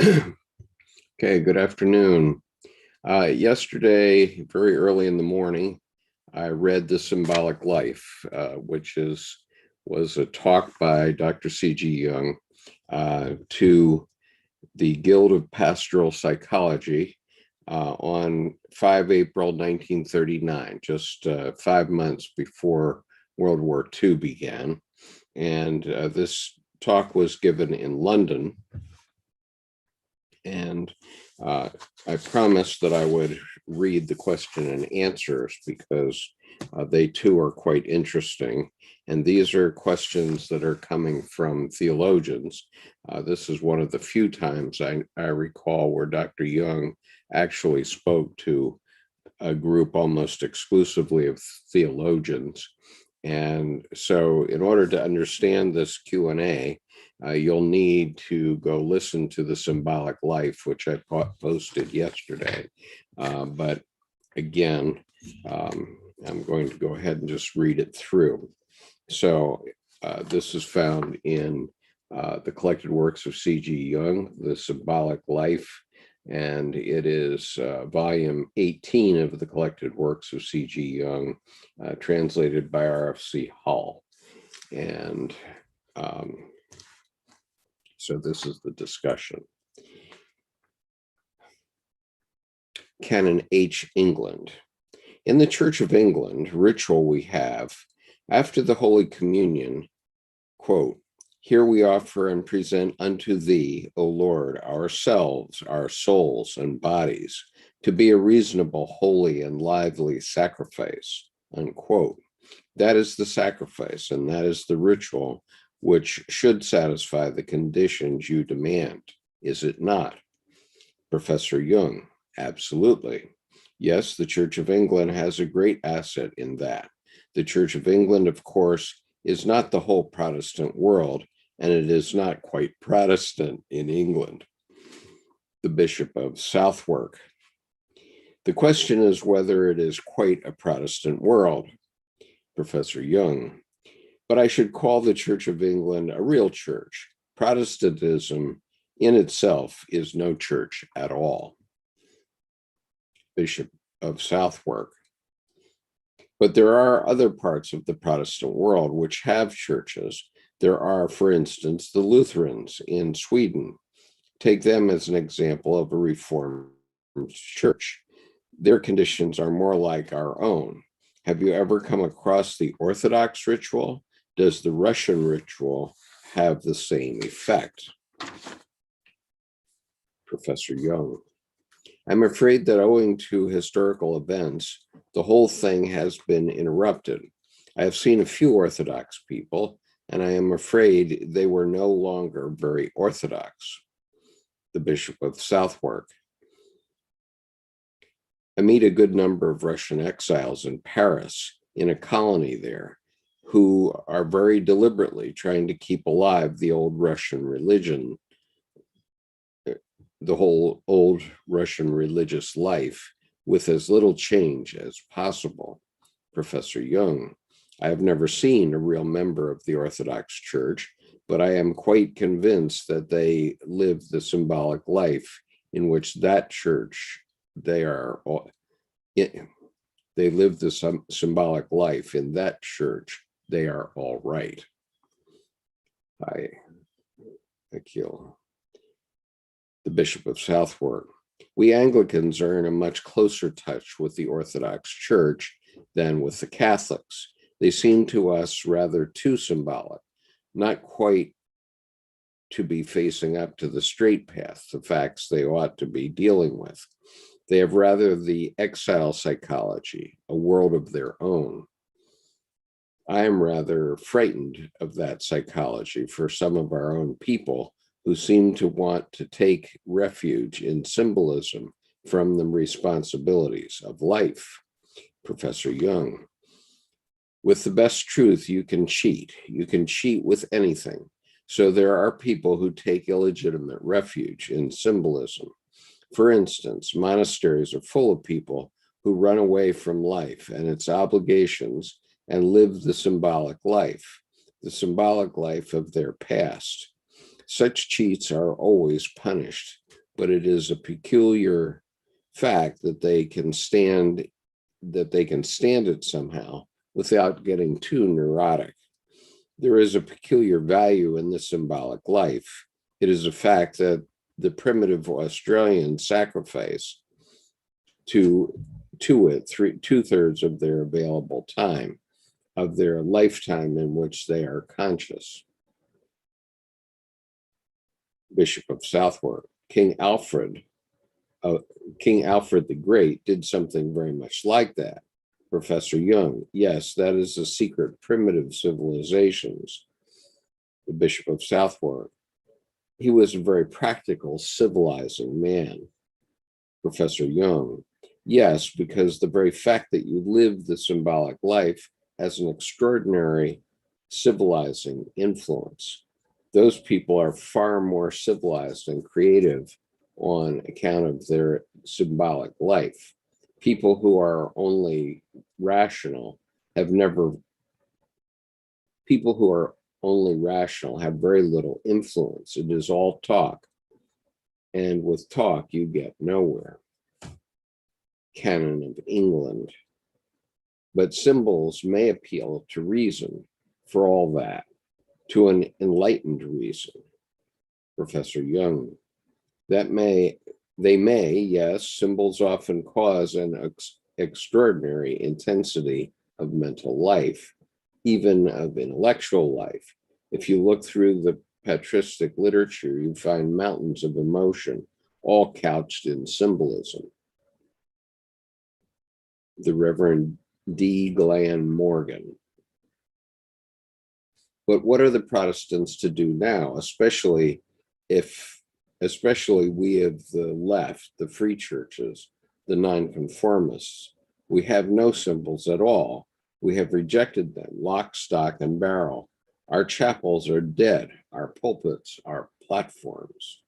Okay, good afternoon. Yesterday, very early in the morning, I read The Symbolic Life, which was a talk by Dr. C.G. Jung to the Guild of Pastoral Psychology on 5 April 1939, just 5 months before World War II began. And this talk was given in London. And I promised that I would read the question and answers because they too are quite interesting. And these are questions that are coming from theologians. This is one of the few times I recall where Dr. Jung actually spoke to a group almost exclusively of theologians. And so in order to understand this Q&A, you'll need to go listen to The Symbolic Life, which I posted yesterday. But again, I'm going to go ahead and just read it through. So this is found in the collected works of C.G. Jung, The Symbolic Life, and it is volume 18 of the collected works of C.G. Jung, translated by R.F.C. Hall. And so this is the discussion. Canon H. England. In the Church of England, ritual we have, after the Holy Communion, quote, "Here we offer and present unto thee, O Lord, ourselves, our souls and bodies, to be a reasonable, holy, and lively sacrifice," unquote. That is the sacrifice, and that is the ritual which should satisfy the conditions you demand, is it not? Professor Jung, absolutely. Yes, the Church of England has a great asset in that. The Church of England, of course, is not the whole Protestant world, and it is not quite Protestant in England. The Bishop of Southwark. The question is whether it is quite a Protestant world. Professor Jung. But I should call the Church of England a real church. Protestantism in itself is no church at all. Bishop of Southwark. But there are other parts of the Protestant world which have churches. There are, for instance, the Lutherans in Sweden. Take them as an example of a Reformed church. Their conditions are more like our own. Have you ever come across the Orthodox ritual? Does the Russian ritual have the same effect? Professor Jung. I'm afraid that owing to historical events, the whole thing has been interrupted. I have seen a few Orthodox people, and I am afraid they were no longer very Orthodox. The Bishop of Southwark. I meet a good number of Russian exiles in Paris, in a colony there, who are very deliberately trying to keep alive the old Russian religion, the whole old Russian religious life, with as little change as possible. Professor Jung. I have never seen a real member of the Orthodox Church, but I am quite convinced that they live the symbolic life in which that church, they live the symbolic life in that church. They are all right. Hi, Akil. The Bishop of Southwark. We Anglicans are in a much closer touch with the Orthodox Church than with the Catholics. They seem to us rather too symbolic, not quite to be facing up to the straight path, the facts they ought to be dealing with. They have rather the exile psychology, a world of their own. I am rather frightened of that psychology for some of our own people who seem to want to take refuge in symbolism from the responsibilities of life. Professor Jung. With the best truth, you can cheat. You can cheat with anything. So there are people who take illegitimate refuge in symbolism. For instance, monasteries are full of people who run away from life and its obligations and live the symbolic life of their past. Such cheats are always punished. but it is a peculiar fact that they can stand it somehow without getting too neurotic. There is a peculiar value in the symbolic life. It is a fact that the primitive Australians sacrifice to it 2/3 of their available time, of their lifetime in which they are conscious. Bishop of Southwark, King Alfred the Great did something very much like that. Professor Jung, yes, that is the secret primitive civilizations. The Bishop of Southwark, he was a very practical, civilizing man. Professor Jung, yes, because the very fact that you live the symbolic life has an extraordinary civilizing influence. Those people are far more civilized and creative on account of their symbolic life. People who are only rational have very little influence. It is all talk. And with talk, you get nowhere. Canon of England. But symbols may appeal to reason for all that, to an enlightened reason. Professor Jung, they may, yes, symbols often cause an extraordinary intensity of mental life, even of intellectual life. If you look through the patristic literature, you find mountains of emotion, all couched in symbolism. The Reverend D. Glenn Morgan. But what are the Protestants to do now, especially we of the left, the free churches, the nonconformists? We have no symbols at all. We have rejected them, lock, stock, and barrel. Our chapels are dead. Our pulpits are platforms.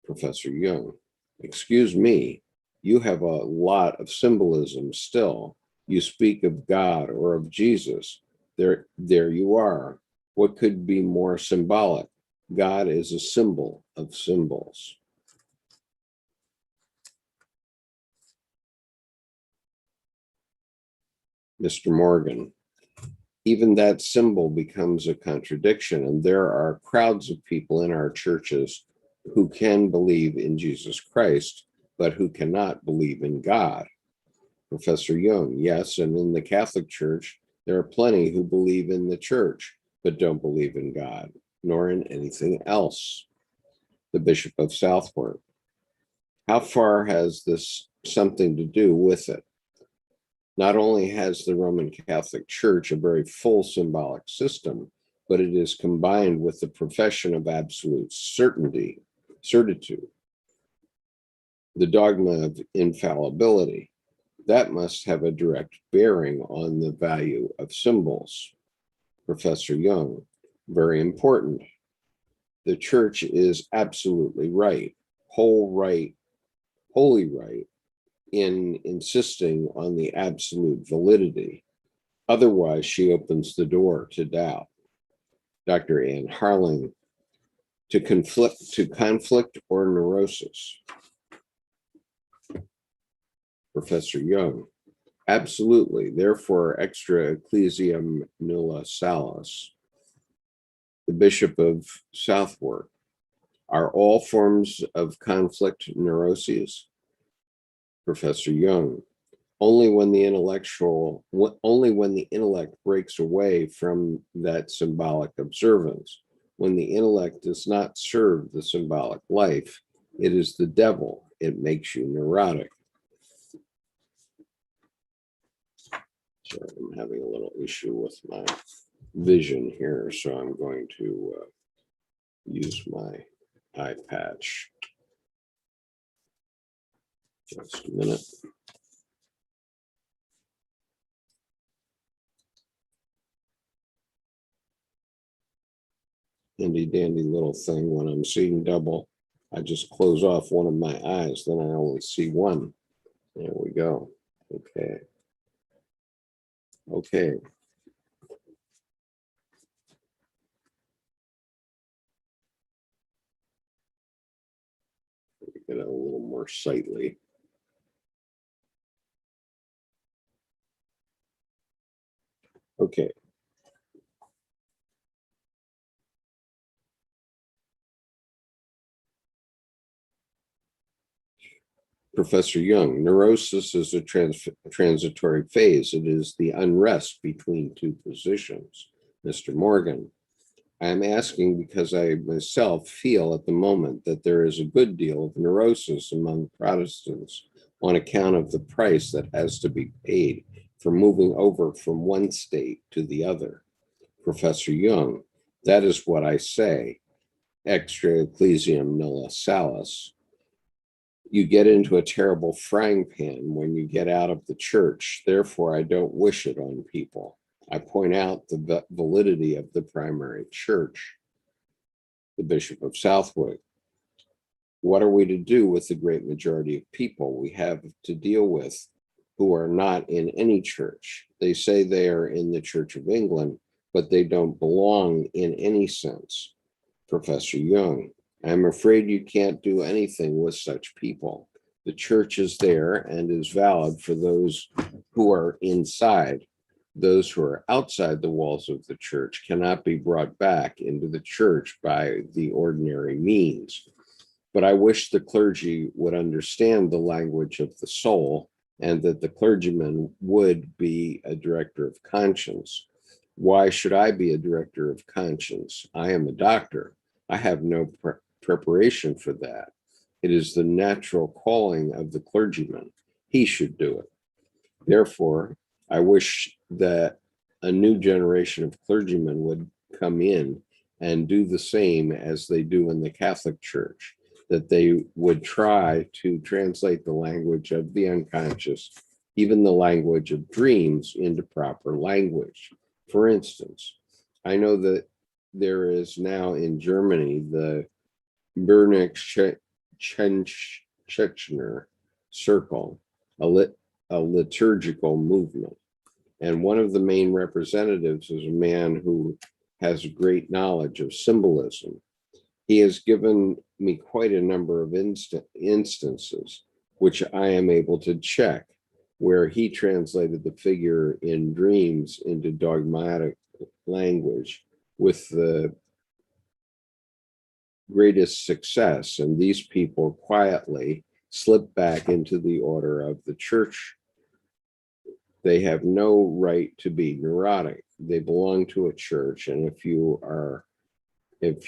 Professor Jung, excuse me, you have a lot of symbolism still. You speak of God or of Jesus. There you are. What could be more symbolic? God is a symbol of symbols. Mr. Morgan, even that symbol becomes a contradiction, and there are crowds of people in our churches who can believe in Jesus Christ, but who cannot believe in God. Professor Jung, yes, and in the Catholic Church, there are plenty who believe in the church, but don't believe in God, nor in anything else. The Bishop of Southwark, how far has this something to do with it? Not only has the Roman Catholic Church a very full symbolic system, but it is combined with the profession of absolute certitude, the dogma of infallibility. That must have a direct bearing on the value of symbols. Professor Jung, very important. The church is absolutely right, wholly right, in insisting on the absolute validity. Otherwise, she opens the door to doubt. Dr. Ann Harling, to conflict or neurosis. Professor Jung, absolutely. Therefore, extra ecclesiam nulla salus. The Bishop of Southwark, are all forms of conflict neuroses? Professor Jung, only when the intellect breaks away from that symbolic observance. When the intellect does not serve the symbolic life, it is the devil. It makes you neurotic. Sorry, I'm having a little issue with my vision here, so I'm going to use my eye patch. Just a minute. Handy dandy little thing. When I'm seeing double, I just close off one of my eyes, then I only see one. There we go. Okay. Okay. it a little more sightly. Okay. Professor Jung, neurosis is a transitory phase. It is the unrest between two positions. Mr. Morgan, I'm asking because I myself feel at the moment that there is a good deal of neurosis among Protestants on account of the price that has to be paid for moving over from one state to the other. Professor Jung, that is what I say, extra ecclesiam nulla salus. You get into a terrible frying pan when you get out of the church. Therefore, I don't wish it on people. I point out the validity of the primary church. The Bishop of Southwick. What are we to do with the great majority of people we have to deal with who are not in any church? They say they are in the Church of England, but they don't belong in any sense. Professor Jung, I'm afraid you can't do anything with such people. The church is there and is valid for those who are inside. Those who are outside the walls of the church cannot be brought back into the church by the ordinary means. But I wish the clergy would understand the language of the soul and that the clergyman would be a director of conscience. Why should I be a director of conscience? I am a doctor. I have no preparation for that. It is the natural calling of the clergyman. He should do it. Therefore, I wish that a new generation of clergymen would come in and do the same as they do in the Catholic Church, that they would try to translate the language of the unconscious, even the language of dreams, into proper language. For instance, I know that there is now in Germany the Bernich-Tschechner circle, a liturgical movement. And one of the main representatives is a man who has great knowledge of symbolism. He has given me quite a number of instances, which I am able to check, where he translated the figure in dreams into dogmatic language with the greatest success. And these people quietly slip back into the order of the church. They have no right to be neurotic. They belong to a church. And if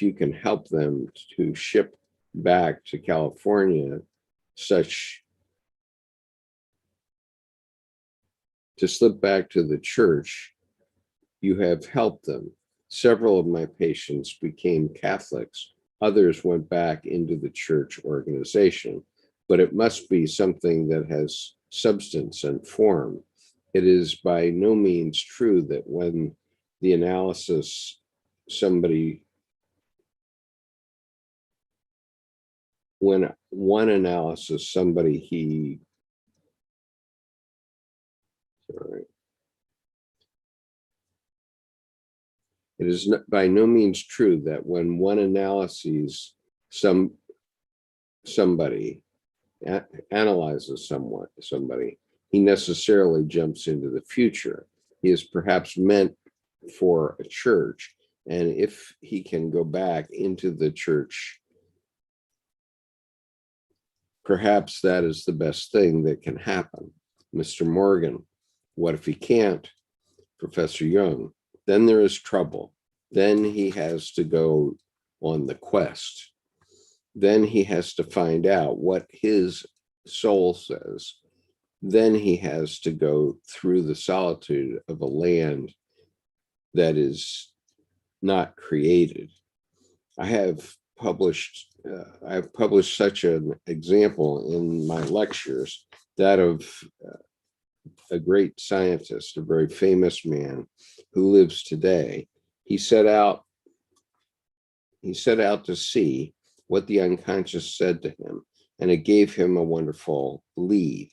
you can help them to ship back to California, to slip back to the church, you have helped them. Several of my patients became Catholics. Others went back into the church organization, but it must be something that has substance and form. It is by no means true that when the analysis when one analysis it is by no means true that when one analyses somebody analyzes somebody, he necessarily jumps into the future. He is perhaps meant for a church, and if he can go back into the church, perhaps that is the best thing that can happen. Mr. Morgan, what if he can't? Professor Jung, then there is trouble. Then he has to go on the quest. Then he has to find out what his soul says. Then he has to go through the solitude of a land that is not created. I've published such an example in my lectures, that of a great scientist, a very famous man who lives today. He set out to see what the unconscious said to him, and it gave him a wonderful lead.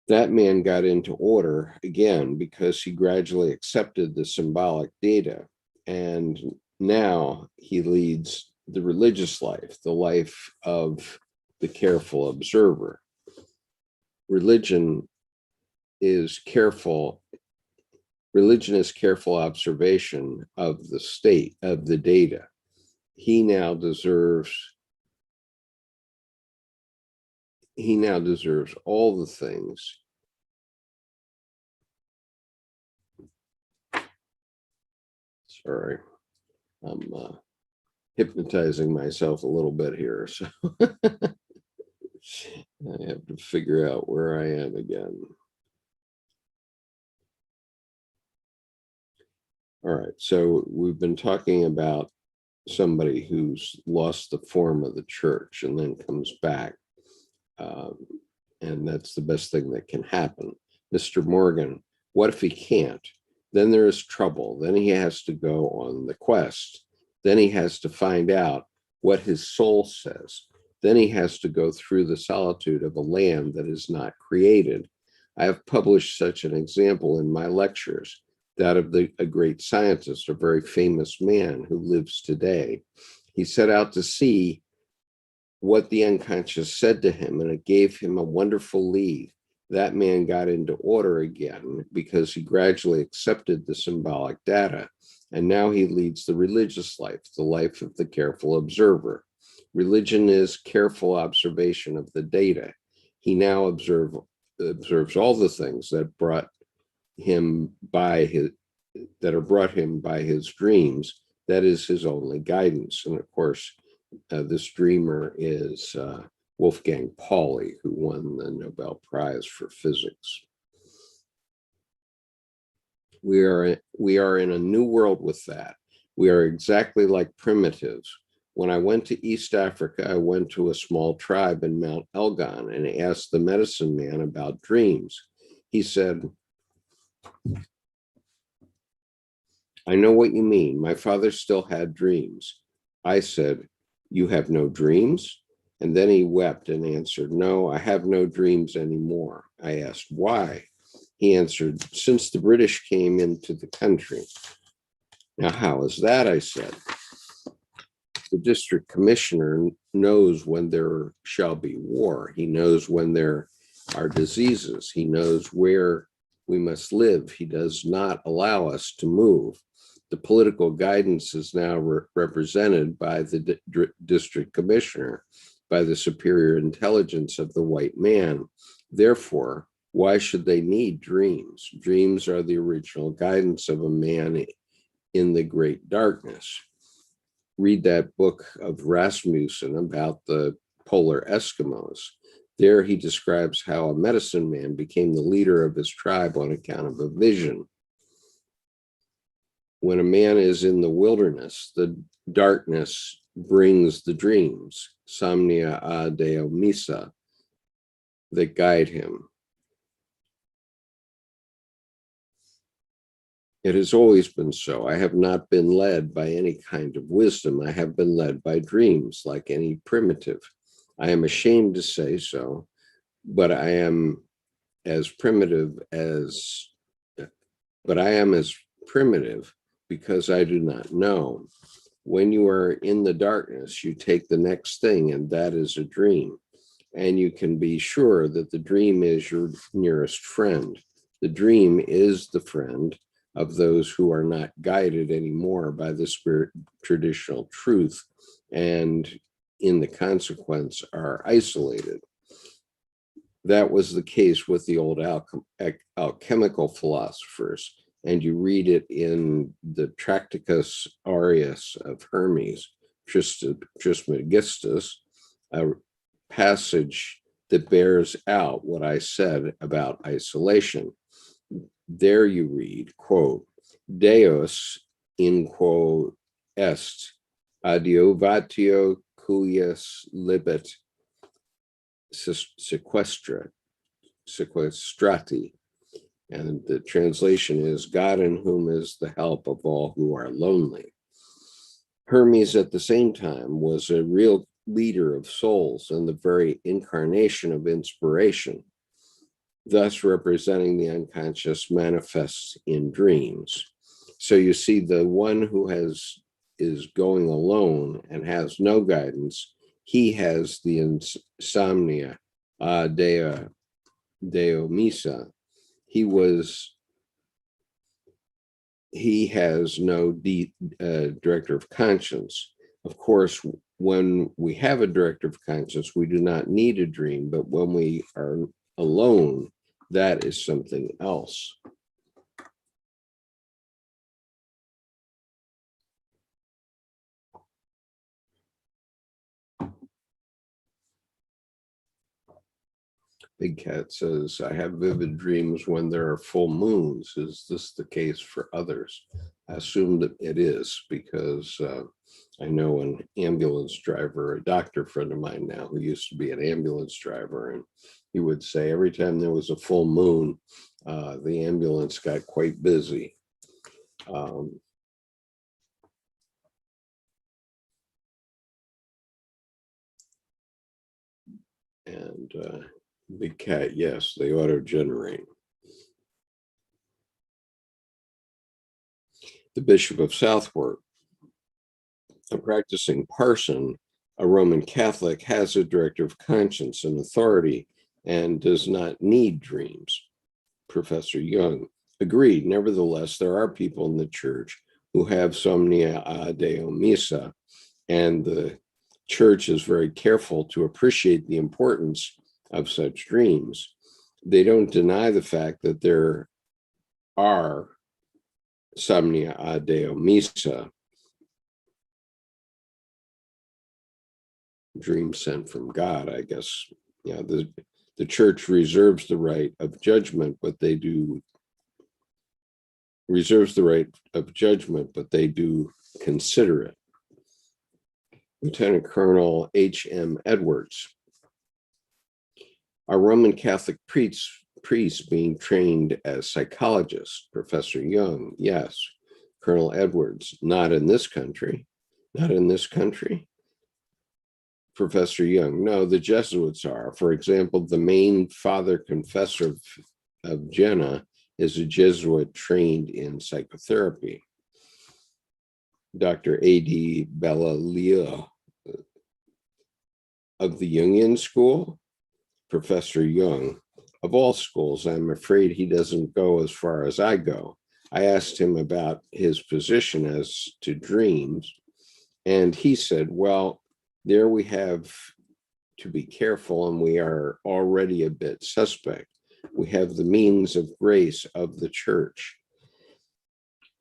That man got into order again because he gradually accepted the symbolic data, and now he leads the religious life, the life of the careful observer. Religion is careful observation of the state, of the data. He now deserves all the things. Sorry, I'm hypnotizing myself a little bit here, so I have to figure out where I am again. All right, so we've been talking about somebody who's lost the form of the church and then comes back. And that's the best thing that can happen. Mr. Morgan, what if he can't? Then there is trouble. Then he has to go on the quest. Then he has to find out what his soul says. Then he has to go through the solitude of a land that is not created. I have published such an example in my lectures, that of a great scientist, a very famous man who lives today. He set out to see what the unconscious said to him, and it gave him a wonderful lead. That man got into order again because he gradually accepted the symbolic data, and now he leads the religious life, the life of the careful observer. Religion is careful observation of the data. He now observes all the things that brought him by his dreams. That is his only guidance. And of course, this dreamer is Wolfgang Pauli, who won the Nobel Prize for Physics. We are in a new world with that. We are exactly like primitives. When I went to East Africa, I went to a small tribe in Mount Elgon and asked the medicine man about dreams. He said, "I know what you mean. My father still had dreams." I said, "You have no dreams?" And then he wept and answered, "No, I have no dreams anymore." I asked, "Why?" He answered, "Since the British came into the country." "Now, how is that?" I said. The district commissioner knows when there shall be war. He knows when there are diseases. He knows where we must live. He does not allow us to move. The political guidance is now represented by the district commissioner, by the superior intelligence of the white man. Therefore, why should they need dreams? Dreams are the original guidance of a man in the great darkness. Read that book of Rasmussen about the polar Eskimos. There he describes how a medicine man became the leader of his tribe on account of a vision. When a man is in the wilderness, the darkness brings the dreams, somnia a deo missa, that guide him. It has always been so. I have not been led by any kind of wisdom. I have been led by dreams, like any primitive. I am ashamed to say so, but I am as primitive because I do not know. When you are in the darkness, you take the next thing, and that is a dream. And you can be sure that the dream is your nearest friend. The dream is the friend of those who are not guided anymore by the spirit traditional truth, and in the consequence are isolated. That was the case with the old alchemical philosophers, and you read it in the Tractacus Aureus of Hermes Trismegistus, a passage that bears out what I said about isolation. There you read, quote, "Deus in quo est adiovatio cuius libet sequestrati." And the translation is, "God in whom is the help of all who are lonely." Hermes at the same time was a real leader of souls and the very incarnation of inspiration, thus representing the unconscious manifests in dreams. So you see, the one who is going alone and has no guidance he has the insomnia, deo misa. He has no director of conscience. Of course, when we have a director of conscience, we do not need a dream, but when we are alone, that is something else. Big Cat says, I have vivid dreams when there are full moons. Is this the case for others? I assume that it is, because I know an ambulance driver, a doctor friend of mine now who used to be an ambulance driver, and he would say every time there was a full moon, the ambulance got quite busy. And Big Cat, yes, they auto-generate. The Bishop of Southwark, a practicing parson, a Roman Catholic, has a director of conscience and authority and does not need dreams. Professor Jung, agreed. Nevertheless, there are people in the church who have somnia deo misa, and the church is very careful to appreciate the importance of such dreams. They don't deny the fact that there are somnia deo misa, dreams sent from God, I guess. Yeah, the church reserves the right of judgment, but they do consider it. Lieutenant Colonel H.M. Edwards, are Roman Catholic priests being trained as psychologists? Professor Jung, yes. Colonel Edwards, not in this country. Not in this country? Professor Jung, no, the Jesuits are. For example, the main father confessor of Jena is a Jesuit trained in psychotherapy. Dr. A.D. Bellalio, of the Jungian school? Professor Jung, of all schools, I'm afraid he doesn't go as far as I go. I asked him about his position as to dreams, and he said, well, there we have to be careful, and we are already a bit suspect. We have the means of grace of the church.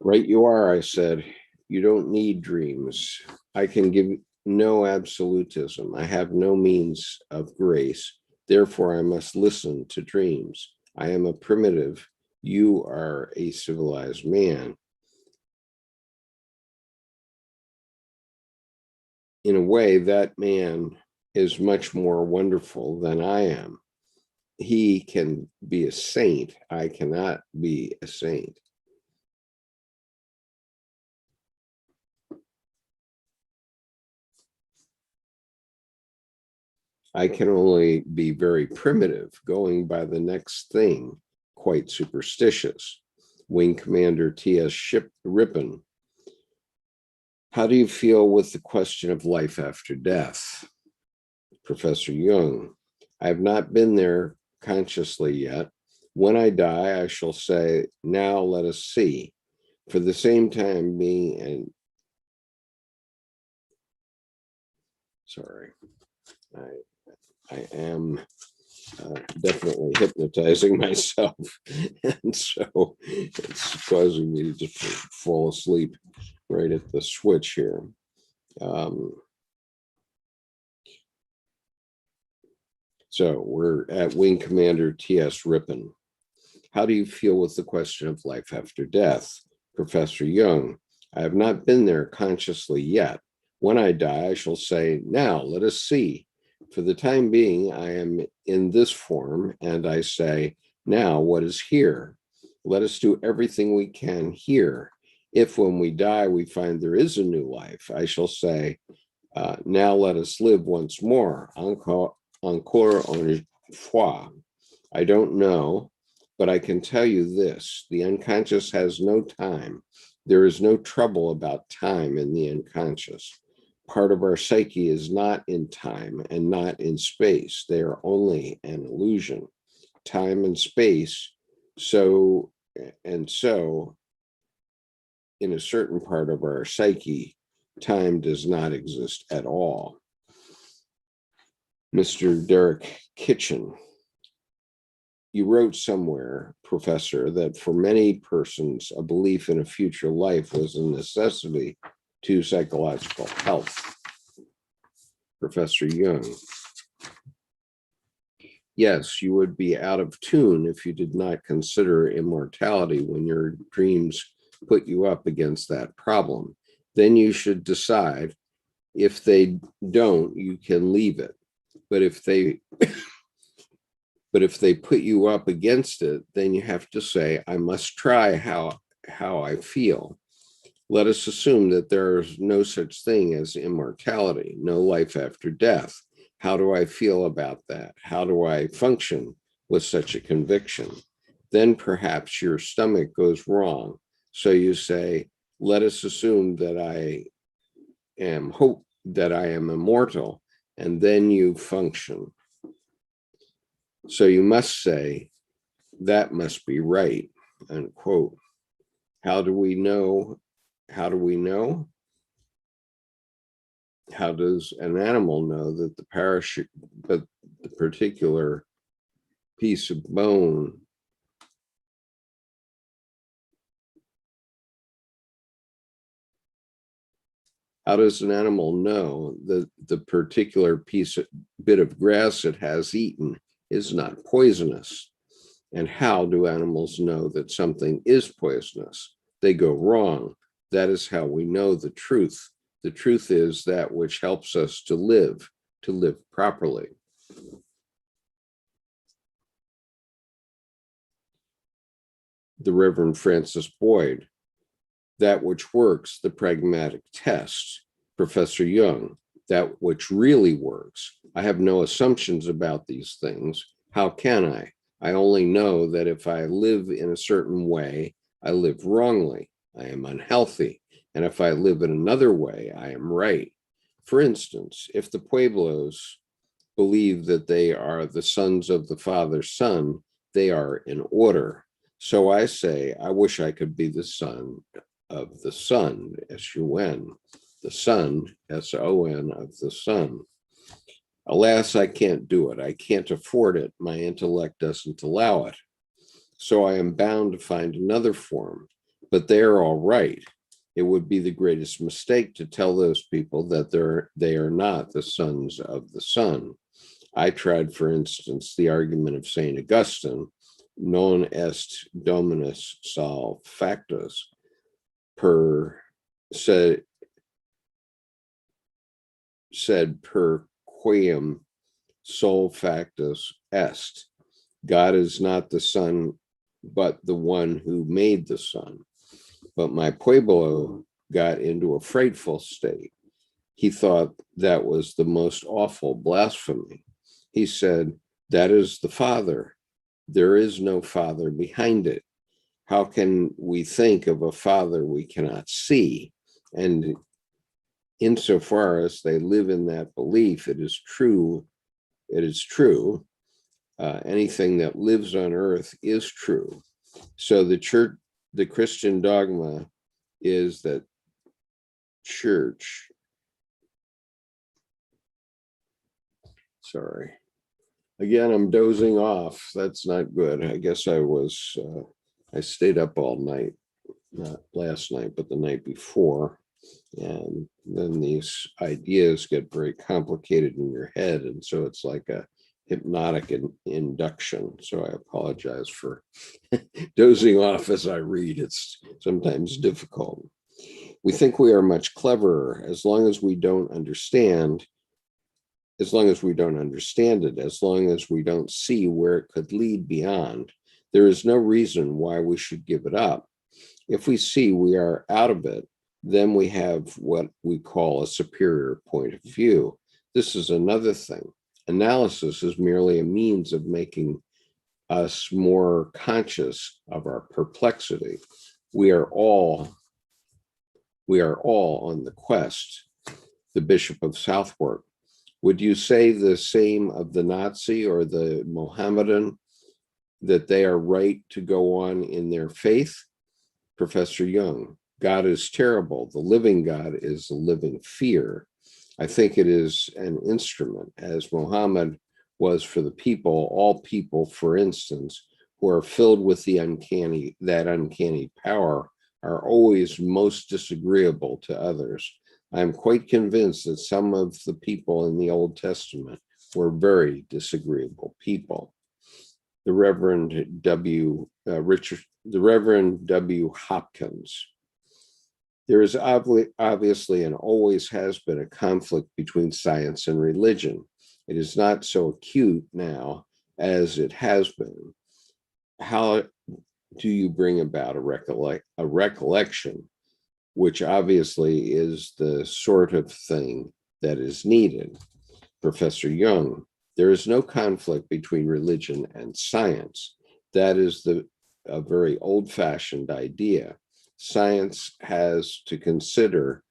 Right you are, I said. You don't need dreams. I can give no absolutism. I have no means of grace. Therefore, I must listen to dreams. I am a primitive. You are a civilized man. In a way, that man is much more wonderful than I am. He can be a saint. I cannot be a saint. I can only be very primitive, going by the next thing, quite superstitious. Wing Commander T.S. Rippon, how do you feel with the question of life after death? Professor Jung, I have not been there consciously yet. When I die, I shall say, now let us see. For the same time being, and sorry, I am definitely hypnotizing myself, and so it's causing me to just fall asleep right at the switch here. So we're at Wing Commander T.S. Rippon. How do you feel with the question of life after death? Professor Jung, I have not been there consciously yet. When I die, I shall say, now let us see. For the time being, I am in this form, and I say, now what is here? Let us do everything we can here. If when we die, we find there is a new life, I shall say, now let us live once more. Encore une fois. I don't know, but I can tell you this, the unconscious has no time. There is no trouble about time in the unconscious. part of our psyche is not in time and not in space. They are only an illusion. Time and space, so in a certain part of our psyche, time does not exist at all. Mr. Derek Kitchen, you wrote somewhere, Professor, that for many persons, a belief in a future life was a necessity to psychological health. Professor Jung. Yes, you would be out of tune if you did not consider immortality when your dreams put you up against that problem. Then you should decide. If they don't, you can leave it. But if they put you up against it, then you have to say, I must try how I feel. Let us assume that there is no such thing as immortality, no life after death. How do I feel about that? How do I function with such a conviction? Then perhaps your stomach goes wrong. So you say, let us assume that I am immortal, and then you function. So you must say, that must be right, unquote. How do we know? How do we know? How does an animal know that the particular piece of bone how does an animal know that the particular bit of grass it has eaten is not poisonous? And how do animals know that something is poisonous? They go wrong. That is how we know the truth. The truth is that which helps us to live properly. The Reverend Francis Boyd, that which works, the pragmatic test. Professor Jung, that which really works. I have no assumptions about these things. How can I? I only know that if I live in a certain way, I live wrongly. I am unhealthy. And if I live in another way, I am right. For instance, if the Pueblos believe that they are the sons of the Father's Son, they are in order. So I say, I wish I could be the son of the Son, S-U-N, the Son, S-O-N, of the Son. Alas, I can't do it. I can't afford it. My intellect doesn't allow it. So I am bound to find another form, but they're all right. It would be the greatest mistake to tell those people that they are not the sons of the Son. I tried, for instance, the argument of St. Augustine, non est dominus sal factus, said per quem sol factus est. God is not the Son, but the one who made the Son. But my Pueblo got into a frightful state. He thought that was the most awful blasphemy. He said, that is the Father. There is no Father behind it. How can we think of a Father we cannot see? And insofar as they live in that belief, it is true. It is true. Anything that lives on earth is true. So the Christian dogma is that sorry. Again, I'm dozing off. That's not good. I guess I stayed up all night, not last night, but the night before. And then these ideas get very complicated in your head. And so it's like a hypnotic induction. So I apologize for dozing off as I read. It's sometimes difficult. We think we are much cleverer as long as we don't understand it, as long as we don't see where it could lead beyond. There is no reason why we should give it up. If we see we are out of it, then we have what we call a superior point of view. This is another thing. Analysis is merely a means of making us more conscious of our perplexity. We are all on the quest. the Bishop of Southwark. Would you say the same of the Nazi or the Mohammedan, that they are right to go on in their faith? Professor Jung, God is terrible. The living God is a living fear. I think it is an instrument, as Muhammad was for the people. All people, for instance, who are filled with the uncanny power, are always most disagreeable to others. I am quite convinced that some of the people in the Old Testament were very disagreeable people. The Reverend W. Hopkins. There is obviously and always has been a conflict between science and religion. It is not so acute now as it has been. How do you bring about a recollection, which obviously is the sort of thing that is needed? Professor Jung, there is no conflict between religion and science. That is a very old-fashioned idea. Science has to consider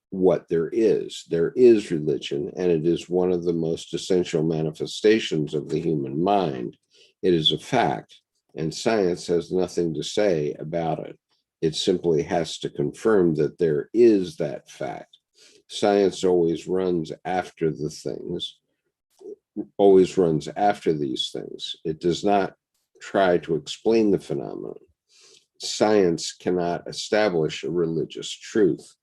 what there is. There is religion, and it is one of the most essential manifestations of the human mind. It is a fact, and science has nothing to say about it. It simply has to confirm that there is that fact. Science always runs after these things. It does not try to explain the phenomenon. Science cannot establish a religious truth.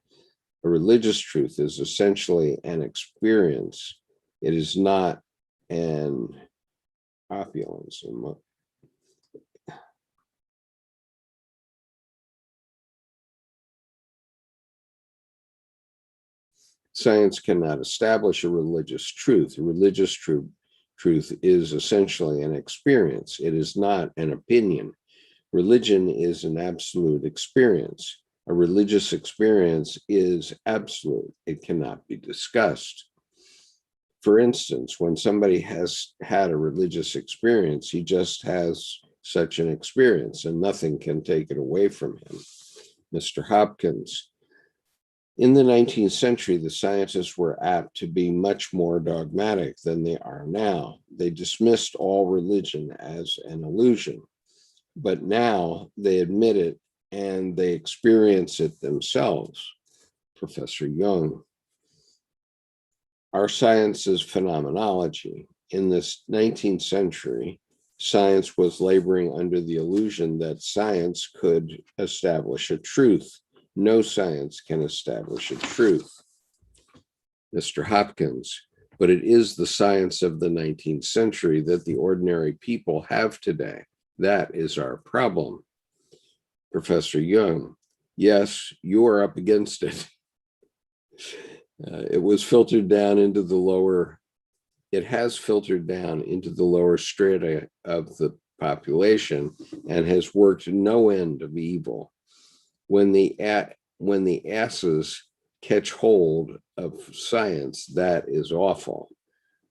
A religious truth is essentially an experience. It is not an opulence. Science cannot establish a religious truth. A religious truth is essentially an experience. It is not an opinion. Religion is an absolute experience. A religious experience is absolute. It cannot be discussed. For instance, when somebody has had a religious experience, he just has such an experience and nothing can take it away from him. Mr. Hopkins, in the 19th century, the scientists were apt to be much more dogmatic than they are now. They dismissed all religion as an illusion. But now they admit it and they experience it themselves. Professor Jung, our science is phenomenology. In this 19th century, science was laboring under the illusion that science could establish a truth. No science can establish a truth. Mr. Hopkins, but it is the science of the 19th century that the ordinary people have today. That is our problem. Professor Jung, yes, you are up against it. It has filtered down into the lower strata of the population and has worked no end of evil. When the asses catch hold of science, that is awful.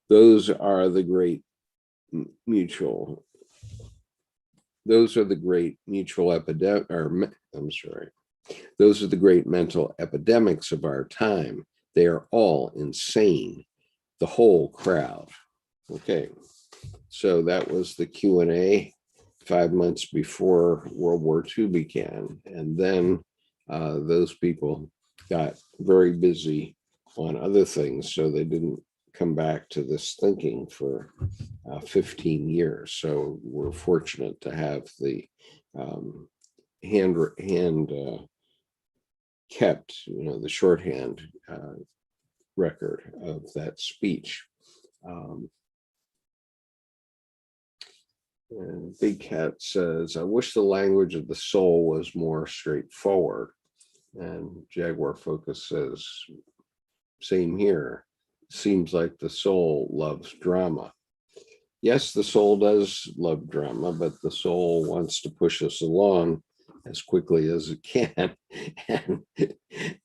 Those are the great mental epidemics of our time. They are all insane, the whole crowd. Okay, so that was the Q&A 5 months before World War II began. And then those people got very busy on other things, so they didn't come back to this thinking for 15 years. So we're fortunate to have the hand kept, the shorthand record of that speech. And Big Cat says, I wish the language of the soul was more straightforward. And Jaguar Focus says, same here. Seems like the soul loves drama. Yes, the soul does love drama, but the soul wants to push us along as quickly as it can.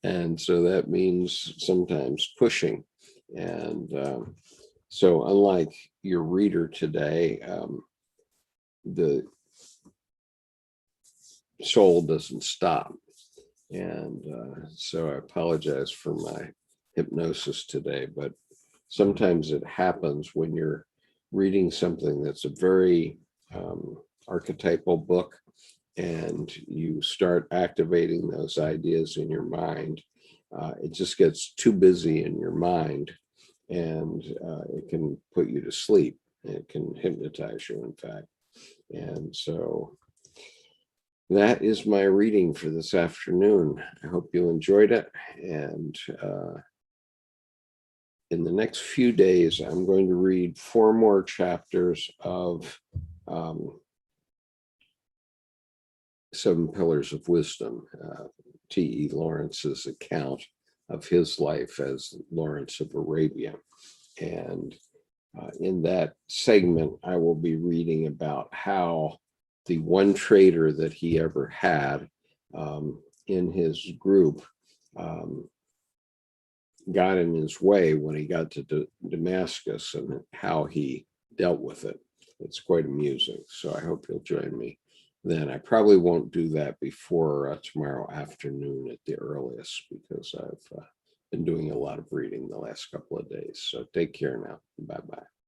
And so that means sometimes pushing. And so unlike your reader today, the soul doesn't stop. And so I apologize for my hypnosis today, but sometimes it happens when you're reading something that's a very archetypal book, and you start activating those ideas in your mind. It just gets too busy in your mind, and it can put you to sleep. It can hypnotize you, in fact. And so that is my reading for this afternoon. I hope you enjoyed it. And in the next few days, I'm going to read 4 more chapters of 7 Pillars of Wisdom, T.E. Lawrence's account of his life as Lawrence of Arabia. And in that segment, I will be reading about how the one trader that he ever had in his group got in his way when he got to Damascus, and how he dealt with it. It's quite amusing. So I hope you'll join me then. I probably won't do that before tomorrow afternoon at the earliest, because I've been doing a lot of reading the last couple of days. So take care now. Bye-bye.